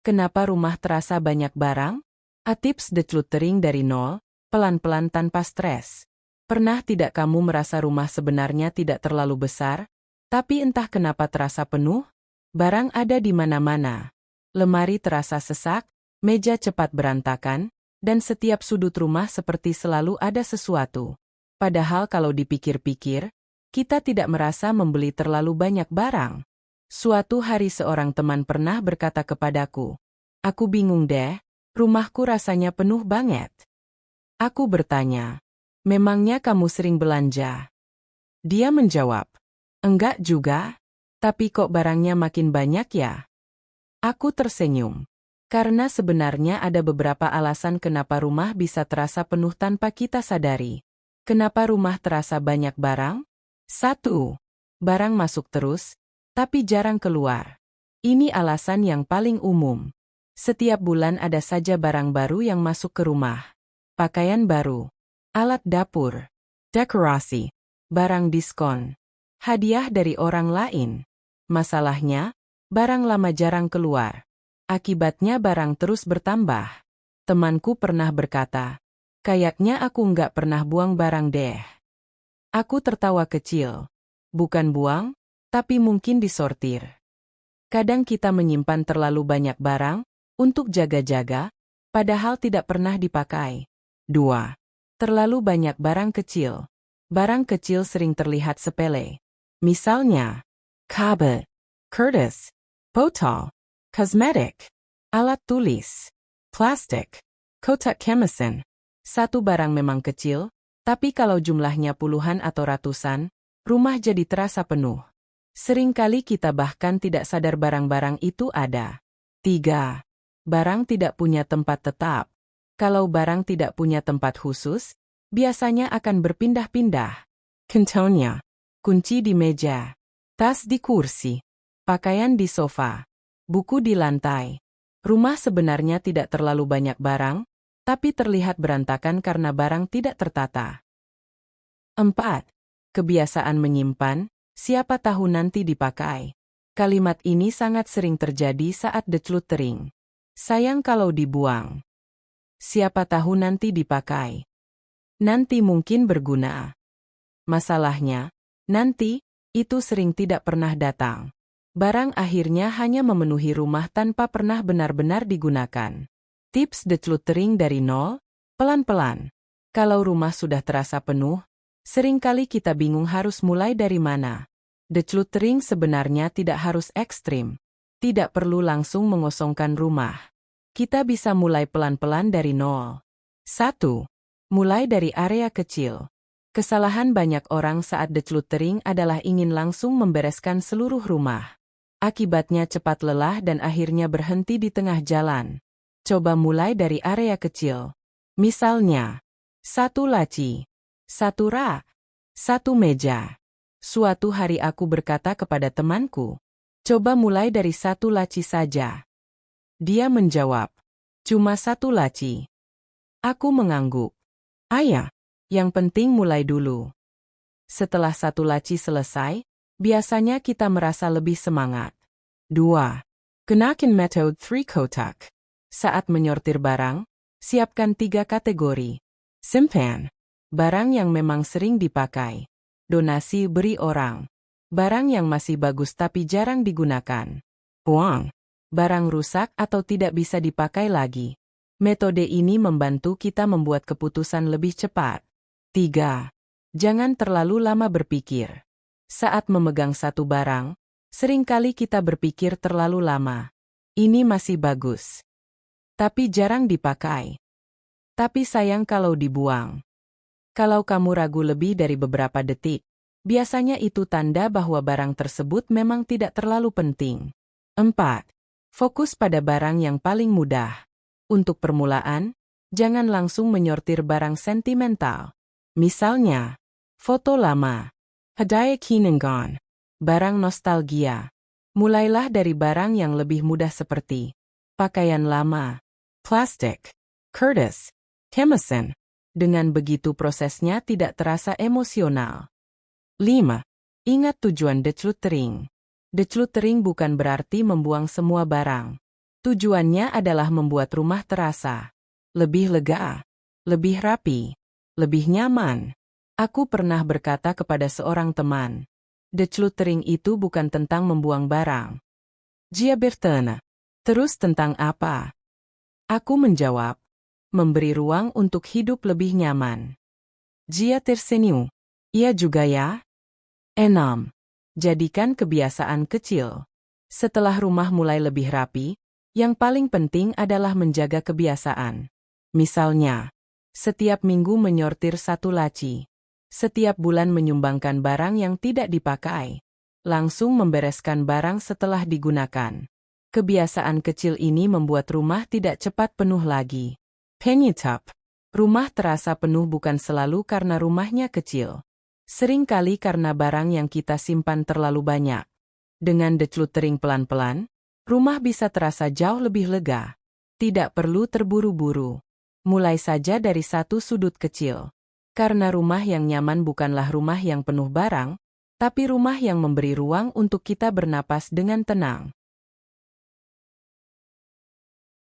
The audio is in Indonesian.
Kenapa rumah terasa banyak barang? Tips decluttering dari nol, pelan-pelan tanpa stres. Pernah tidak kamu merasa rumah sebenarnya tidak terlalu besar, tapi entah kenapa terasa penuh? Barang ada di mana-mana. Lemari terasa sesak, meja cepat berantakan, dan setiap sudut rumah seperti selalu ada sesuatu. Padahal kalau dipikir-pikir, kita tidak merasa membeli terlalu banyak barang. Suatu hari seorang teman pernah berkata kepadaku, "Aku bingung deh, rumahku rasanya penuh banget." Aku bertanya, "Memangnya kamu sering belanja?" Dia menjawab, "Enggak juga, tapi kok barangnya makin banyak ya?" Aku tersenyum. Karena sebenarnya ada beberapa alasan kenapa rumah bisa terasa penuh tanpa kita sadari. Kenapa rumah terasa banyak barang? 1. Barang masuk terus, tapi jarang keluar. Ini alasan yang paling umum. Setiap bulan ada saja barang baru yang masuk ke rumah. Pakaian baru, alat dapur, dekorasi, barang diskon, hadiah dari orang lain. Masalahnya, barang lama jarang keluar. Akibatnya barang terus bertambah. Temanku pernah berkata, "Kayaknya aku nggak pernah buang barang deh." Aku tertawa kecil. Bukan buang, tapi mungkin disortir. Kadang kita menyimpan terlalu banyak barang untuk jaga-jaga, padahal tidak pernah dipakai. 2. Terlalu banyak barang kecil. Barang kecil sering terlihat sepele. Misalnya, kabel, kertas, botol, kosmetik, alat tulis, plastik, kotak kemasan. Satu barang memang kecil, tapi kalau jumlahnya puluhan atau ratusan, rumah jadi terasa penuh. Seringkali kita bahkan tidak sadar barang-barang itu ada. 3. Barang tidak punya tempat tetap. Kalau barang tidak punya tempat khusus, biasanya akan berpindah-pindah. Contohnya, kunci di meja, tas di kursi, pakaian di sofa, buku di lantai. Rumah sebenarnya tidak terlalu banyak barang, tapi terlihat berantakan karena barang tidak tertata. 4. Kebiasaan menyimpan, siapa tahu nanti dipakai. Kalimat ini sangat sering terjadi saat decluttering. Sayang kalau dibuang. Siapa tahu nanti dipakai. Nanti mungkin berguna. Masalahnya, nanti, itu sering tidak pernah datang. Barang akhirnya hanya memenuhi rumah tanpa pernah benar-benar digunakan. Tips decluttering dari nol, pelan-pelan. Kalau rumah sudah terasa penuh, seringkali kita bingung harus mulai dari mana. Decluttering sebenarnya tidak harus ekstrim. Tidak perlu langsung mengosongkan rumah. Kita bisa mulai pelan-pelan dari nol. 1. Mulai dari area kecil. Kesalahan banyak orang saat decluttering adalah ingin langsung membereskan seluruh rumah. Akibatnya cepat lelah dan akhirnya berhenti di tengah jalan. Coba mulai dari area kecil. Misalnya, 1 laci, 1 rak, 1 meja. Suatu hari aku berkata kepada temanku, "Coba mulai dari 1 laci saja." Dia menjawab, "Cuma 1 laci." Aku mengangguk. "Ayah, yang penting mulai dulu." Setelah 1 laci selesai, biasanya kita merasa lebih semangat. 2. Gunakan metode 3 kotak. Saat menyortir barang, siapkan 3 kategori. Simpan. Barang yang memang sering dipakai. Donasi beri orang. Barang yang masih bagus tapi jarang digunakan. Buang. Barang rusak atau tidak bisa dipakai lagi. Metode ini membantu kita membuat keputusan lebih cepat. 3. Jangan terlalu lama berpikir. Saat memegang satu barang, seringkali kita berpikir terlalu lama. Ini masih bagus, tapi jarang dipakai. Tapi sayang kalau dibuang. Kalau kamu ragu lebih dari beberapa detik, biasanya itu tanda bahwa barang tersebut memang tidak terlalu penting. 4. Fokus pada barang yang paling mudah. Untuk permulaan, jangan langsung menyortir barang sentimental. Misalnya, foto lama, hadiah kenangan, barang nostalgia. Mulailah dari barang yang lebih mudah seperti pakaian lama, plastik, kertas, kemasan. Dengan begitu prosesnya tidak terasa emosional. 5. Ingat tujuan decluttering. Decluttering bukan berarti membuang semua barang. Tujuannya adalah membuat rumah terasa lebih lega, lebih rapi, lebih nyaman. Aku pernah berkata kepada seorang teman, decluttering itu bukan tentang membuang barang. Dia bertanya, terus tentang apa? Aku menjawab, memberi ruang untuk hidup lebih nyaman. Dia tersenyum. Iya juga ya? 6. Jadikan kebiasaan kecil. Setelah rumah mulai lebih rapi, yang paling penting adalah menjaga kebiasaan. Misalnya, setiap minggu menyortir satu laci. Setiap bulan menyumbangkan barang yang tidak dipakai. Langsung membereskan barang setelah digunakan. Kebiasaan kecil ini membuat rumah tidak cepat penuh lagi. Penyetap. Rumah terasa penuh bukan selalu karena rumahnya kecil. Seringkali karena barang yang kita simpan terlalu banyak. Dengan decluttering pelan-pelan, rumah bisa terasa jauh lebih lega. Tidak perlu terburu-buru. Mulai saja dari satu sudut kecil. Karena rumah yang nyaman bukanlah rumah yang penuh barang, tapi rumah yang memberi ruang untuk kita bernapas dengan tenang.